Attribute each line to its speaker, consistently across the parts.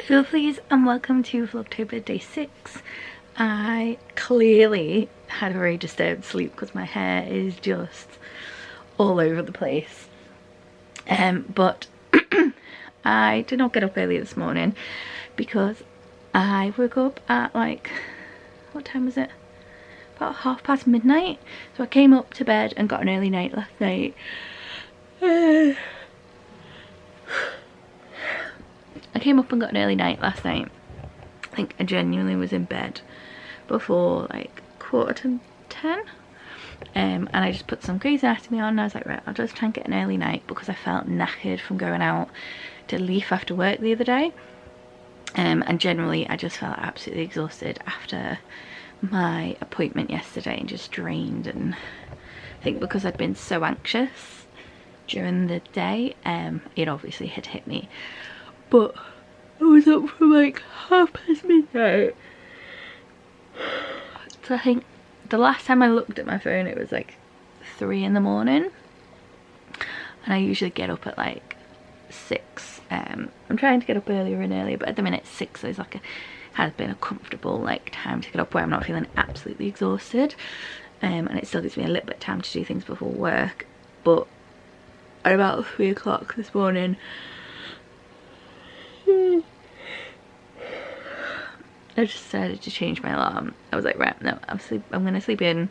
Speaker 1: Hello lovelies, and welcome to Vlogtober day 6. I clearly had a very disturbed sleep because my hair is just all over the place. But I did not get up early this morning because I woke up at like, what time was it? About midnight. So I came up to bed and got an early night last night. I came up and got an early night last night. I think I genuinely was in bed before like 9:45. And I just put some Grey's Anatomy on and I was like, right, I'll just try and get an early night because I felt knackered from going out to Leaf after work the other day. And generally I just felt absolutely exhausted after my appointment yesterday and just drained, and I think because I'd been so anxious during the day, it obviously had hit me. But I was up from like midnight. So I think the last time I looked at my phone it was like 3 in the morning. And I usually get up at like 6. I'm trying to get up earlier and earlier, but at the minute 6 is like has been a comfortable like time to get up where I'm not feeling absolutely exhausted. And it still gives me a little bit of time to do things before work. But at about 3 o'clock this morning, I just decided to change my alarm. I was like, right, no, I'm gonna sleep in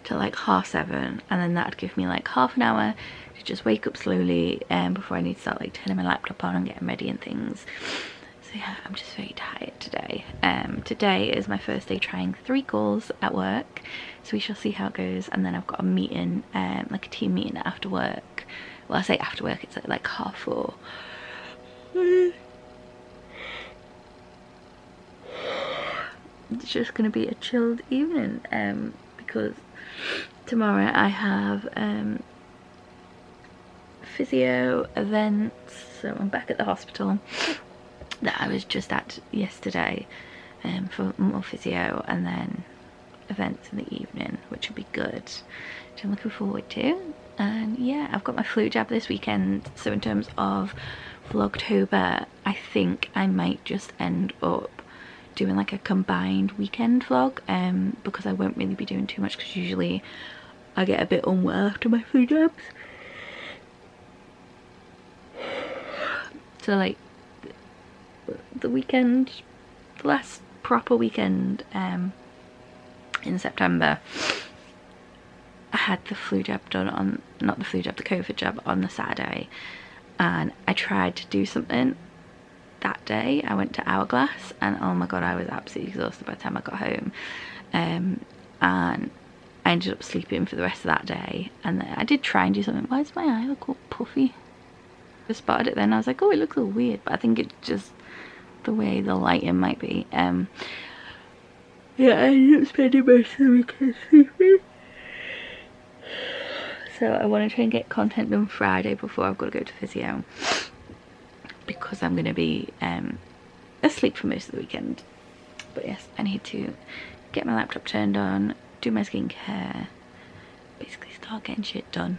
Speaker 1: till like 7:30, and then that'd give me like half an hour to just wake up slowly before I need to start like turning my laptop on and getting ready and things. So yeah, I'm just very tired today. Today is my first day trying 3 calls at work, so we shall see how it goes. And then I've got a meeting, like a team meeting after work. Well, I say after work, it's at like 4:30. It's just going to be a chilled evening because tomorrow I have physio events, so I'm back at the hospital that I was just at yesterday for more physio, and then events in the evening, which will be good, which I'm looking forward to. And yeah, I've got my flu jab this weekend, so in terms of Vlogtober I think I might just end up doing like a combined weekend vlog, because I won't really be doing too much because usually I get a bit unwell after my flu jabs. So like the weekend, the last proper weekend in September, I had the flu jab done on, not the flu jab, the COVID jab on the Saturday, and I tried to do something that day. I went to Hourglass and oh my god, I was absolutely exhausted by the time I got home, and I ended up sleeping for the rest of that day. And then I did try and do something. Why does my eye look all puffy? I spotted it then, I was like, oh, it looks all weird, but I think it's just the way the lighting might be. Yeah, I ended up spending most of the weekend sleeping, so I want to try and get content done Friday before I've got to go to physio, because I'm going to be asleep for most of the weekend. But yes, I need to get my laptop turned on, do my skincare, basically start getting shit done.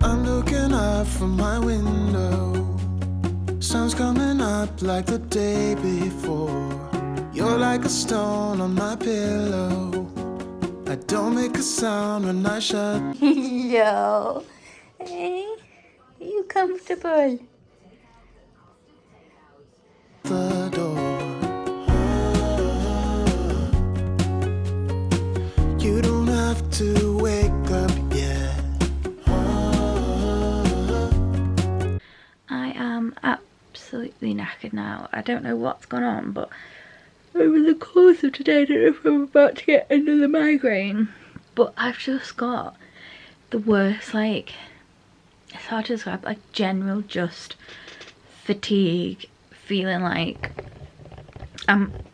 Speaker 2: I'm looking up from my window, sun's coming up like the day before. You're like a stone on my pillow. I don't make a sound when I shut.
Speaker 1: Yo, hey, are you comfortable?
Speaker 2: The door. You don't have to wake up yet.
Speaker 1: I am absolutely knackered now. I don't know what's gone on, but over the course of today, I don't know if I'm about to get another migraine, but I've just got the worst, like, it's hard to describe, like general just fatigue, feeling like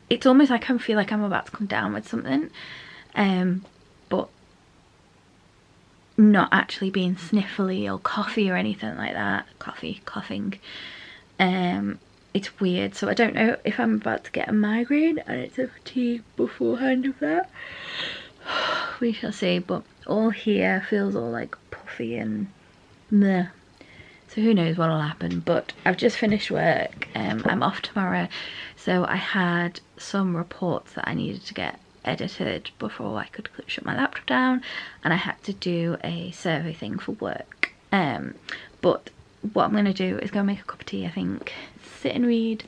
Speaker 1: it's almost like I feel like I'm about to come down with something, but not actually being sniffly or coughy or anything like that. Coughing. It's weird, so I don't know if I'm about to get a migraine and it's a fatigue beforehand of that. We shall see, but all here feels all like puffy and meh. So who knows what'll happen, but I've just finished work. I'm off tomorrow, so I had some reports that I needed to get edited before I could shut my laptop down, and I had to do a survey thing for work. But what I'm going to do is go make a cup of tea, I think, sit and read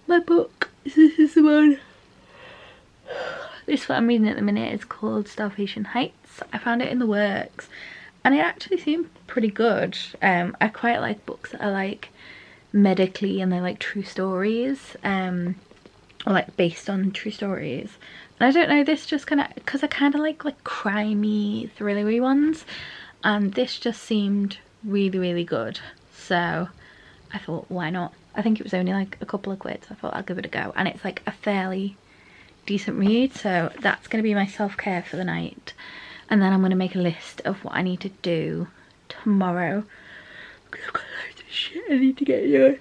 Speaker 1: my book. This is the one. This one I'm reading at the minute is called Starvation Heights. I found it in the works and it actually seemed pretty good. I quite like books that are like medically and they're like true stories, or like based on true stories. And I don't know, this just kind of, because I kind of like crimey, thrillery ones, and this just seemed really, really good. So I thought, why not? I think it was only like a couple of quid, so I thought I'll give it a go. And it's like a fairly decent read, so that's going to be my self-care for the night. And then I'm going to make a list of what I need to do tomorrow, because I've got loads of shit I need to get done.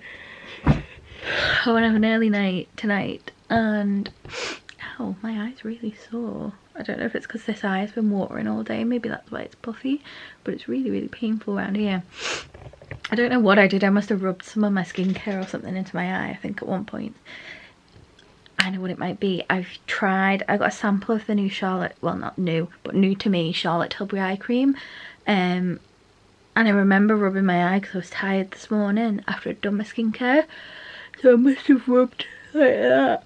Speaker 1: I want to have an early night tonight, and ow, my eye's really sore. I don't know if it's because this eye has been watering all day, maybe that's why it's puffy, but it's really, really painful around here. I don't know what I did. I must have rubbed some of my skincare or something into my eye, I think, at one point. I know what it might be. I got a sample of the new Charlotte, well, not new, but new to me, Charlotte Tilbury eye cream. And I remember rubbing my eye because I was tired this morning after I'd done my skincare. So I must have rubbed like that.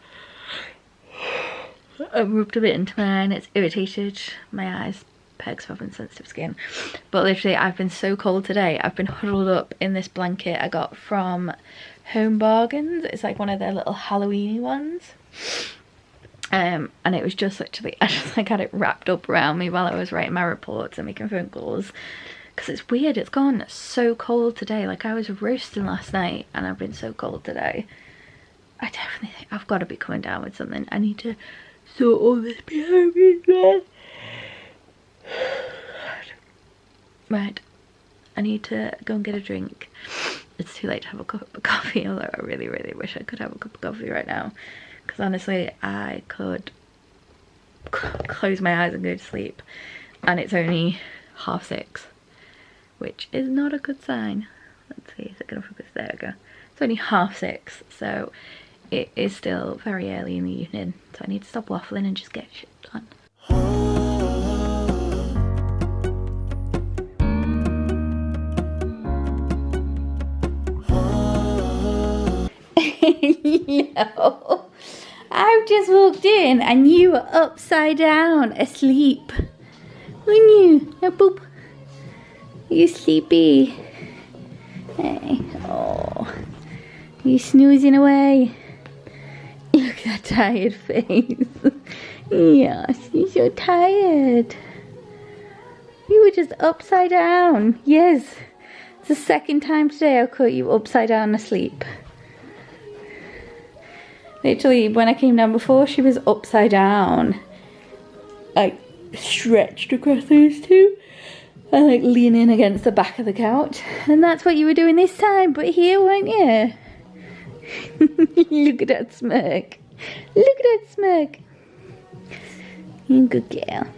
Speaker 1: I rubbed a bit into my eye and it's irritated my eyes. Pegs for having sensitive skin. But literally, I've been so cold today. I've been huddled up in this blanket I got from Home Bargains. It's like one of their little Halloween-y ones. And it was just literally, I just like had it wrapped up around me while I was writing my reports and making phone calls. Because it's weird, it's gone so cold today. Like I was roasting last night and I've been so cold today. I definitely think I've got to be coming down with something. I need to sort all this behind me as well. Right, I need to go and get a drink. It's too late to have a cup of coffee, although I really, really wish I could have a cup of coffee right now. Because honestly, I could close my eyes and go to sleep. And it's only 6:30, which is not a good sign. Let's see, is it going to focus? There we go. It's only 6:30, so it is still very early in the evening. So I need to stop waffling and just get shit done. No, I've just walked in and you were upside down asleep, weren't you? No, boop. You sleepy? Hey, oh, you snoozing away? Look at that tired face. Yes, you're so tired. You were just upside down. Yes, it's the second time today I've caught you upside down asleep. Literally, when I came down before, she was upside down, like stretched across those two, and like leaning against the back of the couch. And that's what you were doing this time, but here, weren't you? Look at that smirk. Look at that smirk. You're a good girl.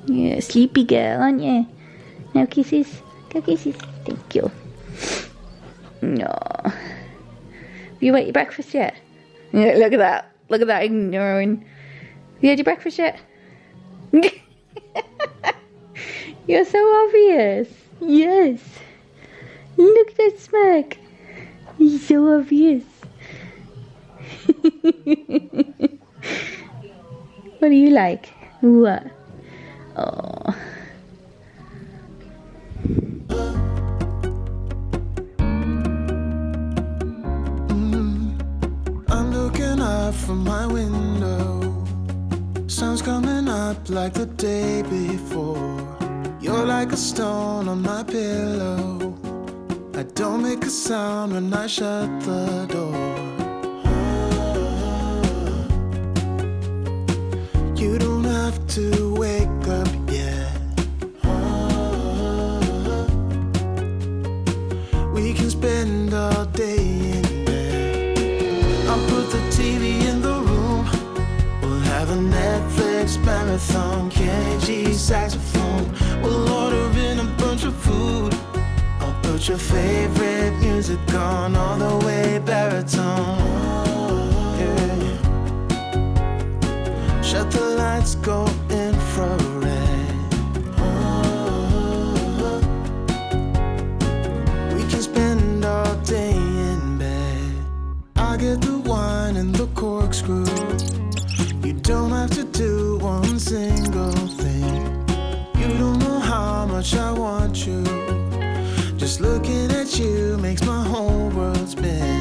Speaker 1: You're a sleepy girl, aren't you? Now kisses. Go kisses. Thank you. No. Have you ate your breakfast yet? Yeah, look at that. Look at that ignoring. Have you had your breakfast yet? You're so obvious. Yes. Look at that smirk. You're so obvious. What do you like? What? Oh.
Speaker 2: From my window, sun's coming up like the day before. You're like a stone on my pillow. I don't make a sound when I shut the door. You don't have to wake up yet. We can spend all day in bed. I'll put the TV in the room. We'll have have a Netflix marathon, Kenny G saxophone. We'll order in a bunch of food. I'll put your favorite music on all the way baritone. Yeah. Shut the lights, go infrared. We can spend all day in bed. I get the wine and the corkscrew. You don't have to do one single thing. You don't know how much I want you. Just looking at you makes my whole world spin.